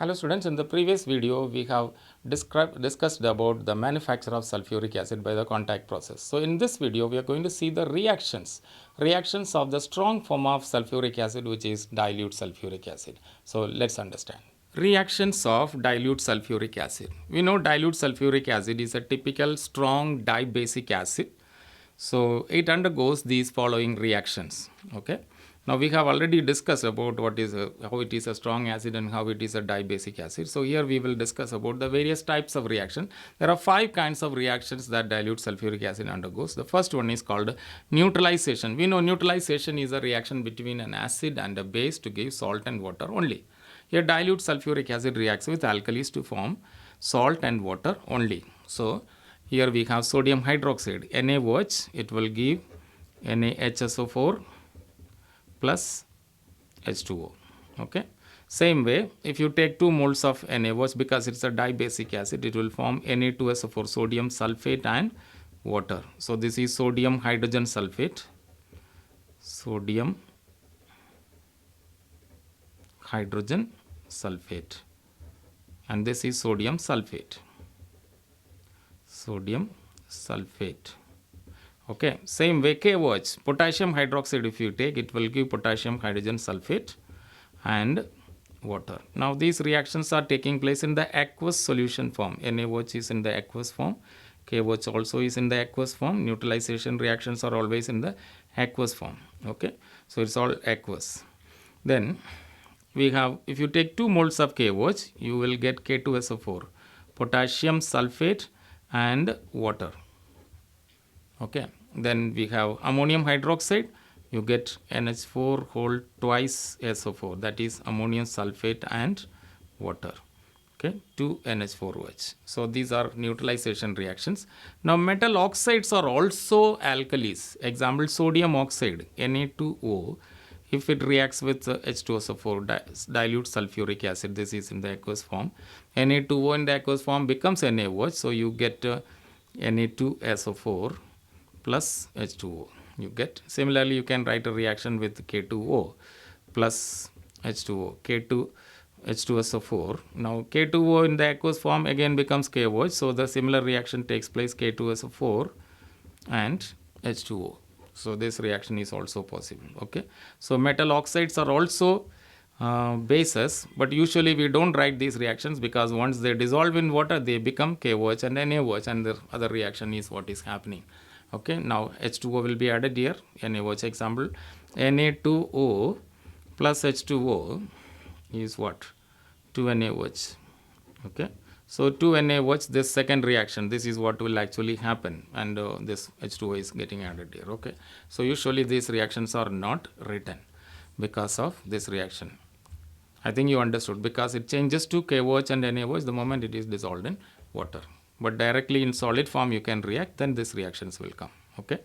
Hello students, in the previous video we have discussed about the manufacture of sulfuric acid by the contact process. So in this video we are going to see the reactions of the strong form of sulfuric acid, which is dilute sulfuric acid. So let's understand. Reactions of dilute sulfuric acid. We know dilute sulfuric acid is a typical strong dibasic acid. So it undergoes these following reactions. Okay. Now we have already discussed about how it is a strong acid and how it is a dibasic acid. So here we will discuss about the various types of reaction. There are 5 kinds of reactions that dilute sulfuric acid undergoes. The first one is called neutralization. We know neutralization is a reaction between an acid and a base to give salt and water only. Here dilute sulfuric acid reacts with alkalis to form salt and water only. So here we have sodium hydroxide, NaOH, it will give NaHSO4 plus H2O. Okay. Same way, if you take 2 moles of NaOH, because it's a dibasic acid, it will form Na2SO4, sodium sulfate and water. So this is sodium hydrogen sulfate, sodium hydrogen sulfate, and this is sodium sulfate, sodium sulfate. Okay, same way KOH, potassium hydroxide, if you take, it will give potassium hydrogen sulfate and water. Now these reactions are taking place in the aqueous solution form. NaOH is in the aqueous form, KOH also is in the aqueous form. Neutralization reactions are always in the aqueous form. Okay, so it's all aqueous. Then we have, if you take 2 moles of KOH, you will get K2SO4, potassium sulfate and water. Okay, then we have ammonium hydroxide, you get NH4 whole twice SO4, that is ammonium sulfate and water. Okay, 2 NH4OH. So these are neutralization reactions. Now metal oxides are also alkalis. Example, sodium oxide, Na2O, if it reacts with H2SO4, dilute sulfuric acid, this is in the aqueous form. Na2O in the aqueous form becomes NaOH, so you get Na2SO4 plus H2O. You get, similarly you can write a reaction with K2O plus H2O, K2 H2SO4. Now K2O in the aqueous form again becomes KOH, so the similar reaction takes place, K2SO4 and H2O. So this reaction is also possible. Okay, so metal oxides are also bases, but usually we don't write these reactions because once they dissolve in water they become KOH and NaOH, and the other reaction is what is happening. Okay, now H2O will be added here. NaOH, example, Na2O plus H2O is what? 2 NaOH. Okay, so 2 NaOH, this second reaction, this is what will actually happen, and this H2O is getting added here. Okay, so usually these reactions are not written because of this reaction. I think you understood, because it changes to KOH and NaOH the moment it is dissolved in water. But directly in solid form you can react, then these reactions will come. Okay,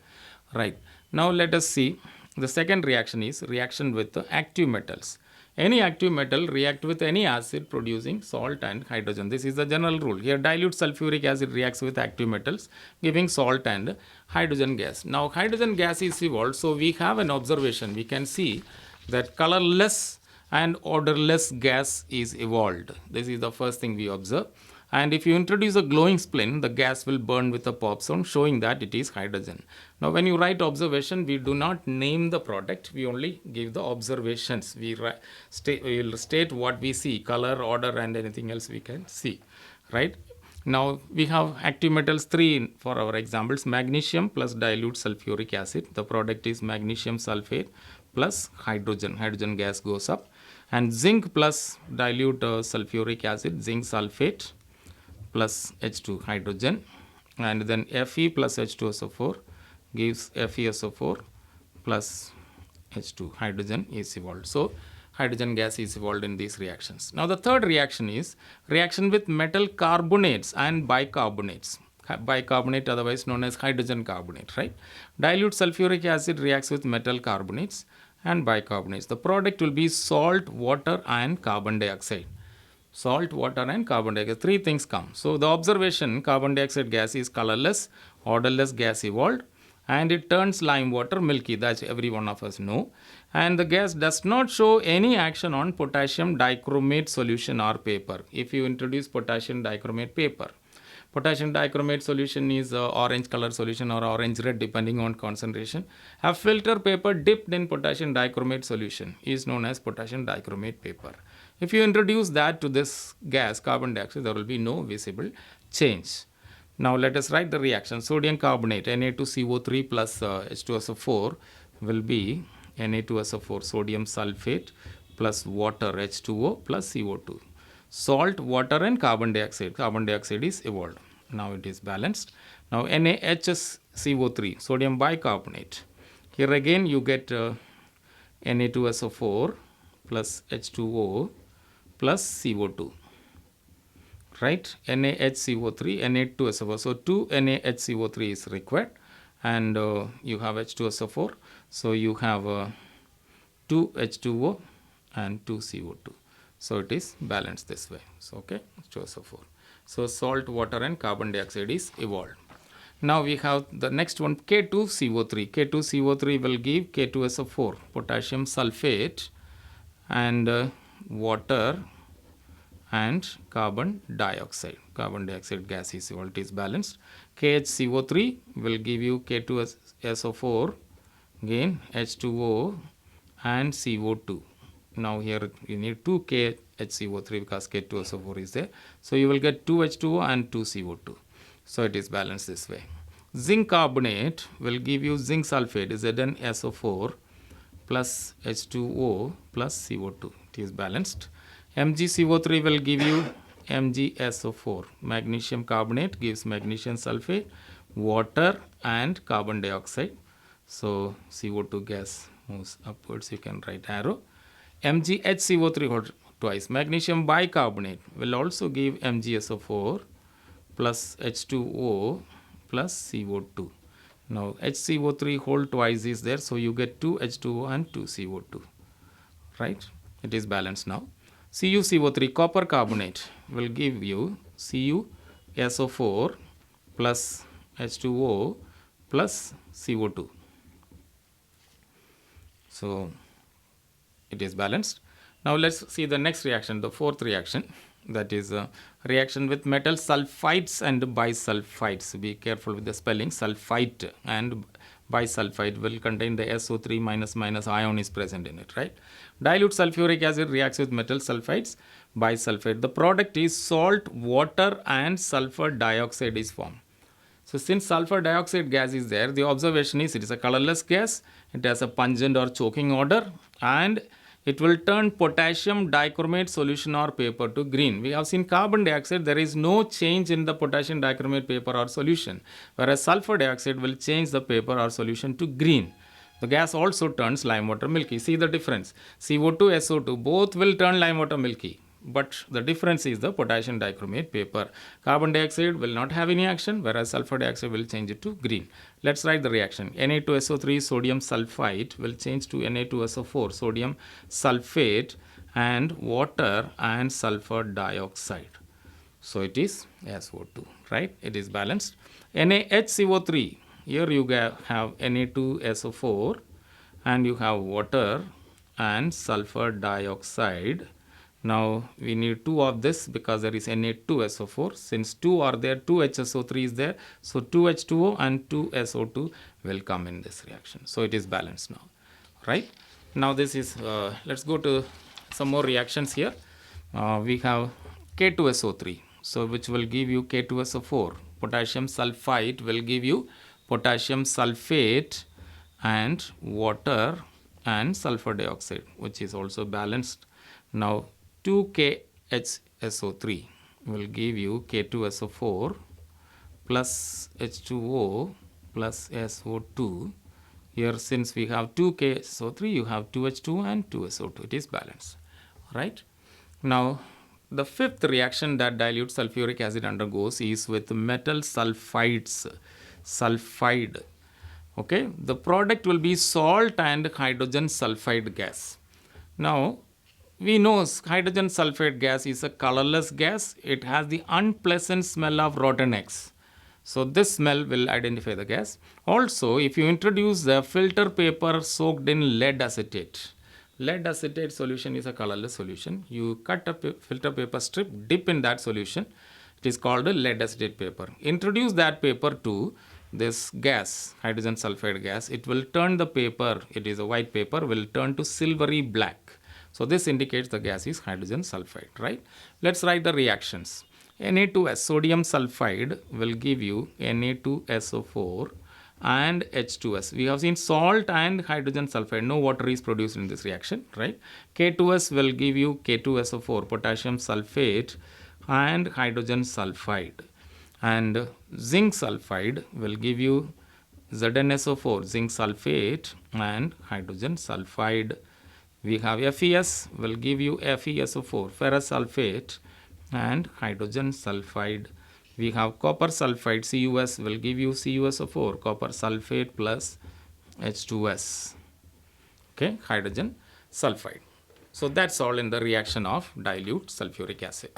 right. Now let us see, the second reaction is reaction with the active metals. Any active metal react with any acid producing salt and hydrogen. This is the general rule. Here dilute sulfuric acid reacts with active metals giving salt and hydrogen gas. Now hydrogen gas is evolved, so we have an observation. We can see that colorless and odorless gas is evolved. This is the first thing we observe. And if you introduce a glowing splin, the gas will burn with a pop sound, showing that it is hydrogen. Now when you write observation, we do not name the product, we only give the observations. We will state what we see, color, odor and anything else we can see, right? Now we have active metals 3 for our examples. Magnesium plus dilute sulfuric acid, the product is magnesium sulfate plus hydrogen, hydrogen gas goes up. And zinc plus dilute sulfuric acid, zinc sulfate plus H2 hydrogen, and then Fe plus H2SO4 gives FeSO4 plus H2 hydrogen is evolved. So hydrogen gas is evolved in these reactions. Now the third reaction is reaction with metal carbonates and bicarbonates. Bicarbonate, otherwise known as hydrogen carbonate, right? Dilute sulfuric acid reacts with metal carbonates and bicarbonates. The product will be salt, water and carbon dioxide. Salt, water and carbon dioxide, 3 things come. So the observation, carbon dioxide gas is colorless, odorless gas evolved, and it turns lime water milky. That's every one of us know. And the gas does not show any action on potassium dichromate solution or paper. If you introduce potassium dichromate paper, potassium dichromate solution is orange color solution or orange red depending on concentration. A filter paper dipped in potassium dichromate solution is known as potassium dichromate paper. If you introduce that to this gas, carbon dioxide, there will be no visible change. Now let us write the reaction. Sodium carbonate Na2CO3 plus H2SO4 will be Na2SO4 sodium sulfate plus water H2O plus CO2. Salt, water and carbon dioxide. Carbon dioxide is evolved. Now it is balanced. Now NaHCO3 sodium bicarbonate. Here again you get Na2SO4 plus H2O plus CO2. Right, NaHCO3, Na2SO4. So 2 NaHCO3 is required, and you have H2SO4. So you have 2 H2O and 2 CO2. So it is balanced this way. So okay, H2SO4. So salt, water and carbon dioxide is evolved. Now we have the next one, K2CO3. K2CO3 will give K2SO4, potassium sulfate and water and carbon dioxide. Carbon dioxide gas is evolved, it is balanced. KHCO3 will give you K2SO4, again H2O and CO2. Now here you need 2 KHCO3 because K2SO4 is there. So you will get 2 H2O and 2 CO2. So it is balanced this way. Zinc carbonate will give you zinc sulfate, ZnSO4 plus H2O plus CO2. It is balanced. MgCO3 will give you MgSO4. Magnesium carbonate gives magnesium sulfate, water and carbon dioxide. So CO2 gas moves upwards, you can write arrow. MgHCO3 twice. Magnesium bicarbonate will also give MgSO4 plus H2O plus CO2. Now HCO3 whole twice is there, so you get 2 H2O and 2 CO2. Right? It is balanced now. CuCO3 copper carbonate will give you CuSO4 plus H2O plus CO2. So it is balanced. Now let's see the next reaction, the fourth reaction, that is a reaction with metal sulfides and bisulfides. Be careful with the spelling. Sulfite and bisulfide will contain the SO3 minus ion is present in it, right? Dilute sulphuric acid reacts with metal sulfides, bisulfide. The product is salt, water and sulfur dioxide is formed. So since sulfur dioxide gas is there, the observation is it is a colorless gas, it has a pungent or choking odor, and it will turn potassium dichromate solution or paper to green. We have seen carbon dioxide, there is no change in the potassium dichromate paper or solution, whereas sulfur dioxide will change the paper or solution to green. The gas also turns lime water milky. See the difference. CO2, SO2, both will turn lime water milky. But the difference is the potassium dichromate paper. Carbon dioxide will not have any action, whereas sulfur dioxide will change it to green. Let's write the reaction. Na2SO3 sodium sulfite will change to Na2SO4 sodium sulfate and water and sulfur dioxide. So it is SO2, right? It is balanced. NaHCO3, here you have Na2SO4 and you have water and sulfur dioxide. Now we need 2 of this because there is Na2SO4. Since 2 are there, 2 HSO3 is there. So 2 H2O and 2 SO2 will come in this reaction. So it is balanced now, right? Now this is, let's go to some more reactions here. We have K2SO3, so which will give you K2SO4. Potassium sulfite will give you potassium sulfate and water and sulfur dioxide, which is also balanced. Now 2KHSO3 will give you K2SO4 plus H2O plus SO2. Here since we have 2KSO3, you have 2H2O and 2SO2. It is balanced, right? Now the fifth reaction that dilute sulfuric acid undergoes is with metal sulfides. Sulfide. Okay, the product will be salt and hydrogen sulfide gas. Now we know hydrogen sulfide gas is a colorless gas. It has the unpleasant smell of rotten eggs. So this smell will identify the gas. Also, if you introduce the filter paper soaked in lead acetate, lead acetate solution is a colorless solution. You cut a filter paper strip, dip in that solution. It is called a lead acetate paper. Introduce that paper to this gas, hydrogen sulfide gas. It will turn the paper, it is a white paper, will turn to silvery black. So this indicates the gas is hydrogen sulfide, right? Let's write the reactions. Na2S, sodium sulfide, will give you Na2SO4 and H2S. We have seen salt and hydrogen sulfide. No water is produced in this reaction, right? K2S will give you K2SO4, potassium sulfate and hydrogen sulfide. And zinc sulfide will give you ZnSO4, zinc sulfate and hydrogen sulfide. We have FeS will give you FeSO4, ferrous sulfate and hydrogen sulfide. We have copper sulfide, CuS will give you CuSO4, copper sulfate plus H2S, okay, hydrogen sulfide. So that's all in the reaction of dilute sulfuric acid.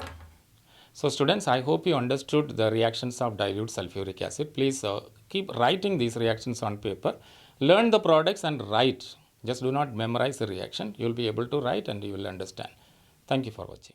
So students, I hope you understood the reactions of dilute sulfuric acid. Please keep writing these reactions on paper. Learn the products and write. Just do not memorize the reaction. You will be able to write and you will understand. Thank you for watching.